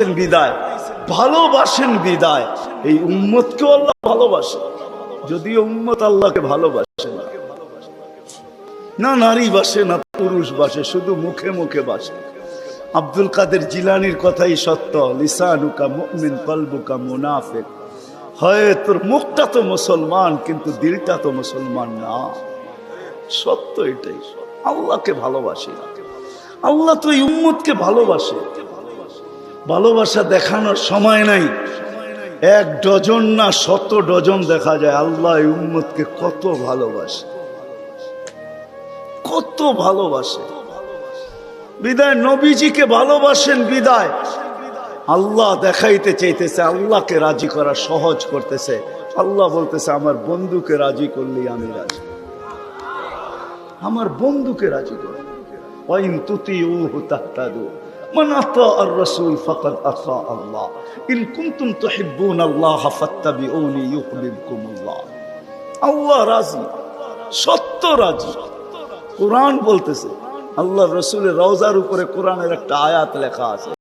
বিদায়, ভালোবাসেন বিদায় এই উম্মতকেও আল্লাহ ভালোবাসে। যদিও উম্মত আল্লাহকে ভালোবাসে না, না নারী বাসে না পুরুষ বাসে, শুধু মুখে মুখে বাসে। আব্দুল কাদের জিলানির কথাই সত্য, লিসানুকা মুমিন কলবুকা মুনাফিক। হয় তোর মুখটা তো মুসলমান কিন্তু দিলটা তো মুসলমান না। সত্য এটাই। আল্লাহকে ভালোবাসে, আল্লাহ তো এই উম্মতকে ভালোবাসে। ভালোবাসা দেখানোর সময় নাই, এক ডজন না শত ডজন দেখা যায় আল্লাহ এই উম্মতকে কত ভালোবাসে, কত ভালোবাসে। বিদায় নবীজিকে ভালোবাসেন বিদায় আল্লাহ দেখাইতে চাইতেছে, আল্লাহকে রাজি করা সহজ করতেছে। আল্লাহ বলতেছে আমার বন্ধুকে রাজি করলি আমি রাজি, আমার বন্ধুকে রাজি কর। ওয়াইন তুতিউহু তাহতাদু মান আতাআর রাসূল ফাকাদ আতা আল্লাহ ইন কুনতুম তুহিব্বুনাল্লাহ ফাত্তাবিউনি ইউহিব্বুকুমুল্লাহ। আল্লাহ রাজি, সত্য রাজি। কোরআন বলতেছে, আল্লাহর রাসূলের রওজার উপরে কোরআনের একটা আয়াত লেখা আছে।